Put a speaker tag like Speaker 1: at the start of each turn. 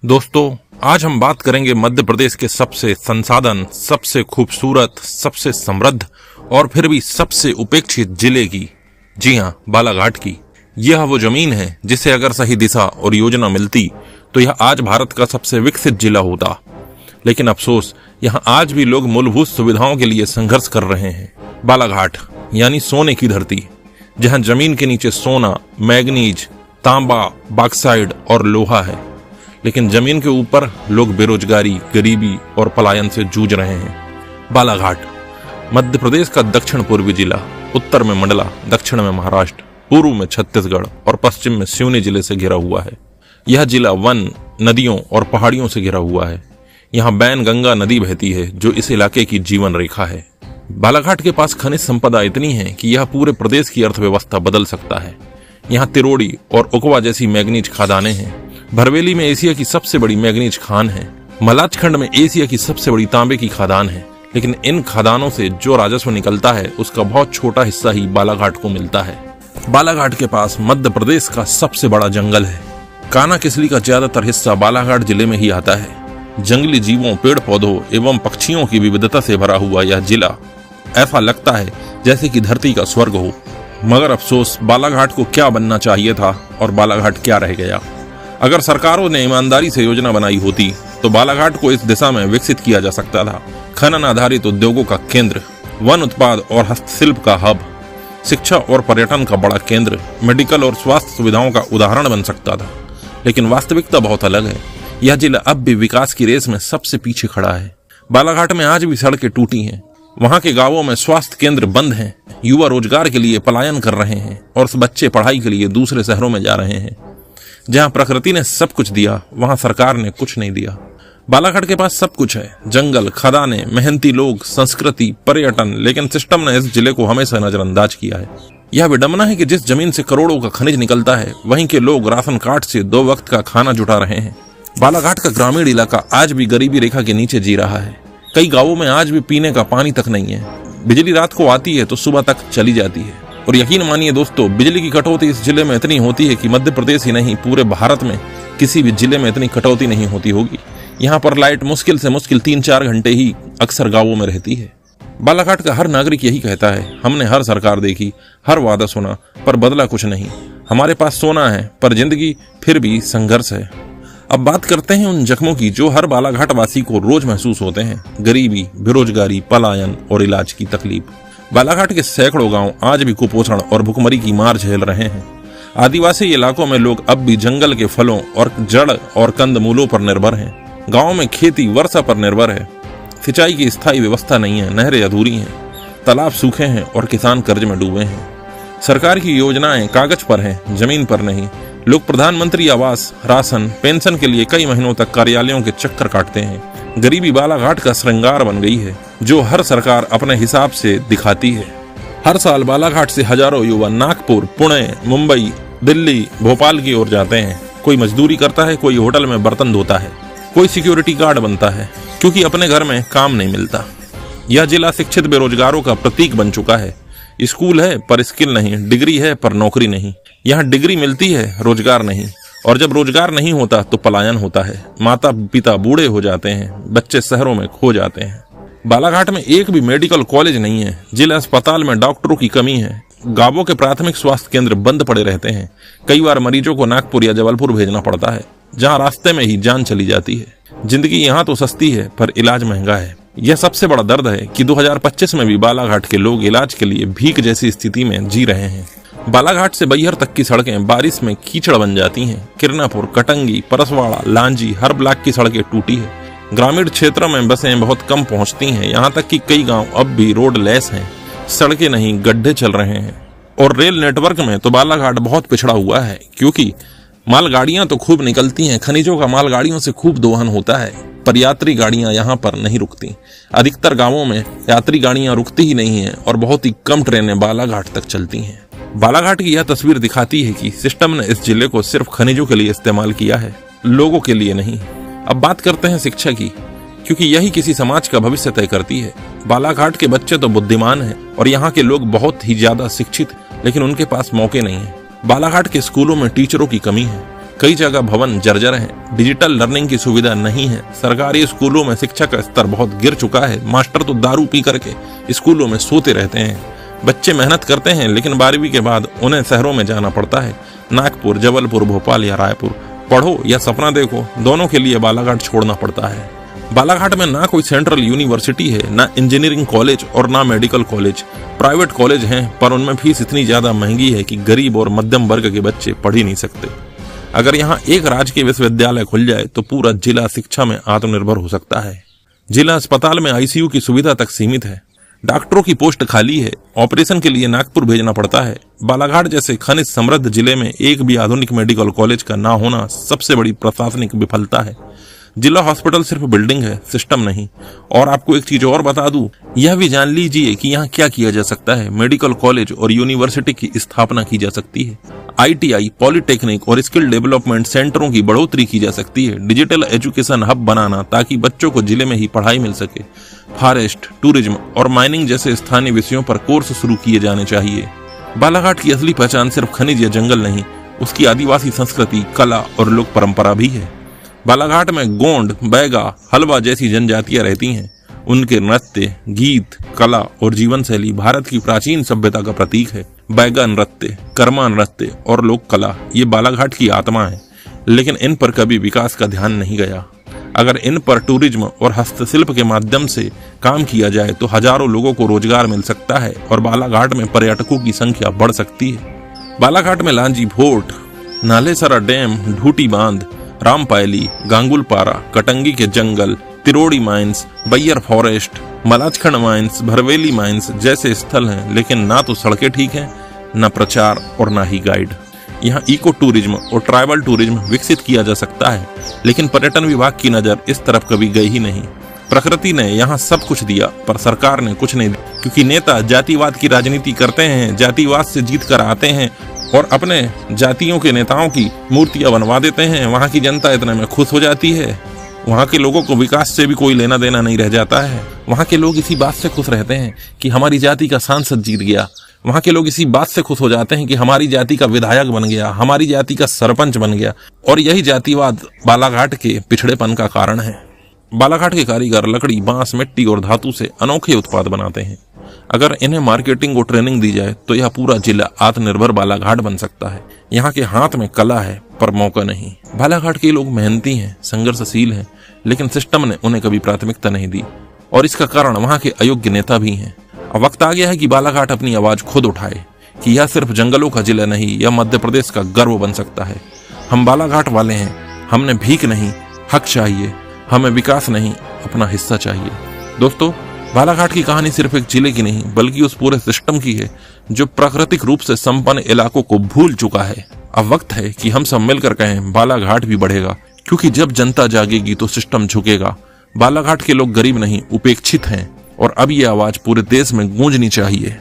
Speaker 1: दोस्तों, आज हम बात करेंगे मध्य प्रदेश के सबसे संसाधन, सबसे खूबसूरत, सबसे समृद्ध और फिर भी सबसे उपेक्षित जिले की। जी हाँ, बालाघाट की। यह वो जमीन है जिसे अगर सही दिशा और योजना मिलती तो यह आज भारत का सबसे विकसित जिला होता। लेकिन अफसोस, यहाँ आज भी लोग मूलभूत सुविधाओं के लिए संघर्ष कर रहे हैं। बालाघाट यानी सोने की धरती, जहाँ जमीन के नीचे सोना, मैग्नीज, तांबा, बॉक्साइट और लोहा है, लेकिन जमीन के ऊपर लोग बेरोजगारी, गरीबी और पलायन से जूझ रहे हैं। बालाघाट मध्य प्रदेश का दक्षिण पूर्वी जिला, उत्तर में मंडला, दक्षिण में महाराष्ट्र, पूर्व में छत्तीसगढ़ और पश्चिम में सिवनी जिले से घिरा हुआ है। यह जिला वन, नदियों और पहाड़ियों से घिरा हुआ है। यहाँ बैनगंगा नदी बहती है जो इस इलाके की जीवन रेखा है। बालाघाट के पास खनिज संपदा इतनी है कि यह पूरे प्रदेश की अर्थव्यवस्था बदल सकता है। यहाँ तिरोड़ी और उकवा जैसी मैग्नीज खदानें हैं। भरवेली में एशिया की सबसे बड़ी मैग्नीज खान है। मलाचखंड में एशिया की सबसे बड़ी तांबे की खदान है। लेकिन इन खदानों से जो राजस्व निकलता है उसका बहुत छोटा हिस्सा ही बालाघाट को मिलता है। बालाघाट के पास मध्य प्रदेश का सबसे बड़ा जंगल है। काना किसली का ज्यादातर हिस्सा बालाघाट जिले में ही आता है। जंगली जीवों, पेड़ पौधों एवं पक्षियों की विविधता से भरा हुआ यह जिला ऐसा लगता है जैसे कि धरती का स्वर्ग हो। मगर अफसोस, बालाघाट को क्या बनना चाहिए था और बालाघाट क्या रह गया। अगर सरकारों ने ईमानदारी से योजना बनाई होती तो बालाघाट को इस दिशा में विकसित किया जा सकता था। खनन आधारित उद्योगों का केंद्र, वन उत्पाद और हस्तशिल्प का हब, शिक्षा और पर्यटन का बड़ा केंद्र, मेडिकल और स्वास्थ्य सुविधाओं का उदाहरण बन सकता था। लेकिन वास्तविकता बहुत अलग है। यह जिला अब भी विकास की रेस में सबसे पीछे खड़ा है। बालाघाट में आज भी सड़कें टूटी हैं। वहां के गांवों में स्वास्थ्य केंद्र बंद हैं। युवा रोजगार के लिए पलायन कर रहे हैं और बच्चे पढ़ाई के लिए दूसरे शहरों में जा रहे हैं। जहां प्रकृति ने सब कुछ दिया, वहां सरकार ने कुछ नहीं दिया। बालाघाट के पास सब कुछ है, जंगल, खदानें, मेहनती लोग, संस्कृति, पर्यटन, लेकिन सिस्टम ने इस जिले को हमेशा नजरअंदाज किया है। यह विडंबना है कि जिस जमीन से करोड़ों का खनिज निकलता है, वहीं के लोग राशन कार्ड से 2 वक्त का खाना जुटा रहे हैं। बालाघाट का ग्रामीण इलाका आज भी गरीबी रेखा के नीचे जी रहा है। कई गांवों में आज भी पीने का पानी तक नहीं है। बिजली रात को आती है तो सुबह तक चली जाती है। और यकीन मानिए दोस्तों, बिजली की कटौती इस जिले में इतनी होती है कि मध्य प्रदेश ही नहीं, पूरे भारत में किसी भी जिले में इतनी कटौती नहीं होती होगी। यहाँ पर लाइट मुश्किल से मुश्किल 3-4 घंटे ही अक्सर गांवों में रहती है। बालाघाट का हर नागरिक यही कहता है, हमने हर सरकार देखी, हर वादा सुना, पर बदला कुछ नहीं। हमारे पास सोना है पर जिंदगी फिर भी संघर्ष है। अब बात करते हैं उन जख्मों की जो हर बालाघाट वासी को रोज महसूस होते हैं। गरीबी, बेरोजगारी, पलायन और इलाज की तकलीफ। बालाघाट के सैकड़ों गांव आज भी कुपोषण और भुखमरी की मार झेल रहे हैं। आदिवासी इलाकों में लोग अब भी जंगल के फलों और जड़ और कंदमूलों पर निर्भर हैं। गांव में खेती वर्षा पर निर्भर है। सिंचाई की स्थायी व्यवस्था नहीं है, नहरें अधूरी हैं, तालाब सूखे हैं और किसान कर्ज में डूबे हैं। सरकार की योजनाएं कागज पर हैं, जमीन पर नहीं। लोग प्रधानमंत्री आवास, राशन, पेंशन के लिए कई महीनों तक कार्यालयों के चक्कर काटते हैं। गरीबी बालाघाट का श्रृंगार बन गई है जो हर सरकार अपने हिसाब से दिखाती है। हर साल बालाघाट से हजारों युवा नागपुर, पुणे, मुंबई, दिल्ली, भोपाल की ओर जाते हैं। कोई मजदूरी करता है, कोई होटल में बर्तन धोता है, कोई सिक्योरिटी गार्ड बनता है, क्योंकि अपने घर में काम नहीं मिलता। यह जिला शिक्षित बेरोजगारों का प्रतीक बन चुका है। स्कूल है पर स्किल नहीं, डिग्री है पर नौकरी नहीं। यहाँ डिग्री मिलती है, रोजगार नहीं। और जब रोजगार नहीं होता तो पलायन होता है। माता पिता बूढ़े हो जाते हैं, बच्चे शहरों में खो जाते हैं। बालाघाट में एक भी मेडिकल कॉलेज नहीं है। जिला अस्पताल में डॉक्टरों की कमी है। गांवों के प्राथमिक स्वास्थ्य केंद्र बंद पड़े रहते हैं। कई बार मरीजों को नागपुर या जबलपुर भेजना पड़ता है, जहां रास्ते में ही जान चली जाती है। जिंदगी यहाँ तो सस्ती है पर इलाज महंगा है। यह सबसे बड़ा दर्द है कि 2025 में भी बालाघाट के लोग इलाज के लिए भीख जैसी स्थिति में जी रहे हैं। बालाघाट से बैहर तक की सड़कें बारिश में कीचड़ बन जाती हैं। किरनापुर, कटंगी, परसवाड़ा, लांजी, हर ब्लॉक की सड़कें टूटी है। ग्रामीण क्षेत्रों में बसें बहुत कम पहुंचती हैं। यहाँ तक कि कई गांव अब भी रोड लेस हैं, सड़कें नहीं, गड्ढे चल रहे हैं। और रेल नेटवर्क में तो बालाघाट बहुत पिछड़ा हुआ है, क्योंकि मालगाड़ियां तो खूब निकलती हैं, खनिजों का मालगाड़ियों से खूब दोहन होता है, पर यात्री गाड़ियां यहाँ पर नहीं रुकती। अधिकतर गांवों में यात्री गाड़ियां रुकती ही नहीं हैं और बहुत ही कम ट्रेनें बालाघाट तक चलती हैं। बालाघाट की यह तस्वीर दिखाती है कि सिस्टम ने इस जिले को सिर्फ खनिजों के लिए इस्तेमाल किया है, लोगों के लिए नहीं। अब बात करते हैं शिक्षा की, क्योंकि यही किसी समाज का भविष्य तय करती है। बालाघाट के बच्चे तो बुद्धिमान हैं और यहाँ के लोग बहुत ही ज्यादा शिक्षित, लेकिन उनके पास मौके नहीं है। बालाघाट के स्कूलों में टीचरों की कमी है। कई जगह भवन जर्जर हैं, डिजिटल लर्निंग की सुविधा नहीं है, सरकारी स्कूलों में शिक्षा का स्तर बहुत गिर चुका है, मास्टर तो दारू पी करके स्कूलों में सोते रहते हैं, बच्चे मेहनत करते हैं लेकिन 12वीं के बाद उन्हें शहरों में जाना पड़ता है, नागपुर, जबलपुर, भोपाल या रायपुर। पढ़ो या सपना देखो, दोनों के लिए बालाघाट छोड़ना पड़ता है। बालाघाट में ना कोई सेंट्रल यूनिवर्सिटी है, ना इंजीनियरिंग कॉलेज और ना मेडिकल कॉलेज। प्राइवेट कॉलेज हैं पर उनमें फीस इतनी ज्यादा महंगी है कि गरीब और मध्यम वर्ग के बच्चे पढ़ ही नहीं सकते। अगर यहाँ एक राजकीय विश्वविद्यालय खुल जाए तो पूरा जिला शिक्षा में आत्मनिर्भर हो सकता है। जिला अस्पताल में आईसीयू की सुविधा तक सीमित है, डॉक्टरों की पोस्ट खाली है, ऑपरेशन के लिए नागपुर भेजना पड़ता है। बालाघाट जैसे खनिज समृद्ध जिले में एक भी आधुनिक मेडिकल कॉलेज का ना होना सबसे बड़ी प्रशासनिक विफलता है। जिला हॉस्पिटल सिर्फ बिल्डिंग है, सिस्टम नहीं। और आपको एक चीज और बता दूं, यह भी जान लीजिए कि यहाँ क्या किया जा सकता है। मेडिकल कॉलेज और यूनिवर्सिटी की स्थापना की जा सकती है, आईटीआई, पॉलिटेक्निक और स्किल डेवलपमेंट सेंटरों की बढ़ोतरी की जा सकती है, डिजिटल एजुकेशन हब बनाना ताकि बच्चों को जिले में ही पढ़ाई मिल सके, फॉरेस्ट, टूरिज्म और माइनिंग जैसे स्थानीय विषयों पर कोर्स शुरू किए जाने चाहिए। बालाघाट की असली पहचान सिर्फ खनिज या जंगल नहीं, उसकी आदिवासी संस्कृति, कला और लोक परंपरा भी है। बालाघाट में गोंड, बैगा, हलवा जैसी जनजातियां रहती हैं। उनके नृत्य, गीत, कला और जीवन शैली भारत की प्राचीन सभ्यता का प्रतीक है। बैगा नृत्य, कर्मा नृत्य और लोक कला ये बालाघाट की आत्मा है, लेकिन इन पर कभी विकास का ध्यान नहीं गया। अगर इन पर टूरिज्म और हस्तशिल्प के माध्यम से काम किया जाए तो हजारों लोगों को रोजगार मिल सकता है और बालाघाट में पर्यटकों की संख्या बढ़ सकती है। बालाघाट में लांजी फोर्ट, नालेसरा डैम, ढूटी बांध, रामपायली, गांगुलपारा, कटंगी के जंगल, Tirodi mines, Baiyar forest, Malajkhand mines, Bharveli mines जैसे स्थल हैं, लेकिन ना तो सड़कें ठीक हैं, ना प्रचार और ना ही गाइड। यहाँ इको टूरिज्म और ट्राइबल टूरिज्म विकसित किया जा सकता है, लेकिन पर्यटन विभाग की नजर इस तरफ कभी गई ही नहीं। प्रकृति ने यहाँ सब कुछ दिया पर सरकार ने कुछ नहीं दिया, क्योंकि नेता जातिवाद की राजनीति करते हैं, जातिवाद से जीत कर आते हैं और अपने जातियों के नेताओं की मूर्तियां बनवा देते हैं। वहां की जनता इतने में खुश हो जाती है, वहां के लोगों को विकास से भी कोई लेना देना नहीं रह जाता है। वहां के लोग इसी बात से खुश रहते हैं कि हमारी जाति का सांसद जीत गया, वहां के लोग इसी बात से खुश हो जाते हैं कि हमारी जाति का विधायक बन गया, हमारी जाति का सरपंच बन गया। और यही जातिवाद बालाघाट के पिछड़ेपन का कारण है। बालाघाट के कारीगर लकड़ी, बांस, मिट्टी और धातु से अनोखे उत्पाद बनाते हैं। अगर इन्हें मार्केटिंग और ट्रेनिंग दी जाए तो यह पूरा जिला आत्मनिर्भर बालाघाट बन सकता है। यहाँ के हाथ में कला है पर मौका नहीं। बालाघाट के लोग मेहनती हैं, संघर्षशील हैं, लेकिन सिस्टम ने उन्हें कभी प्राथमिकता नहीं दी और इसका कारण वहाँ के अयोग्य नेता भी हैं। अब वक्त आ गया है कि बालाघाट अपनी आवाज खुद उठाए कि यह सिर्फ जंगलों का जिला नहीं, यह मध्य प्रदेश का गर्व बन सकता है। हम बालाघाट वाले हैं, हमने भीख नहीं, हक चाहिए, हमें विकास नहीं, अपना हिस्सा चाहिए। दोस्तों, बालाघाट की कहानी सिर्फ एक जिले की नहीं बल्कि उस पूरे सिस्टम की है जो प्राकृतिक रूप से संपन्न इलाकों को भूल चुका है। अब वक्त है कि हम सब मिलकर कहें बालाघाट भी बढ़ेगा, क्योंकि जब जनता जागेगी तो सिस्टम झुकेगा। बालाघाट के लोग गरीब नहीं, उपेक्षित हैं और अब ये आवाज पूरे देश में गूंजनी चाहिए।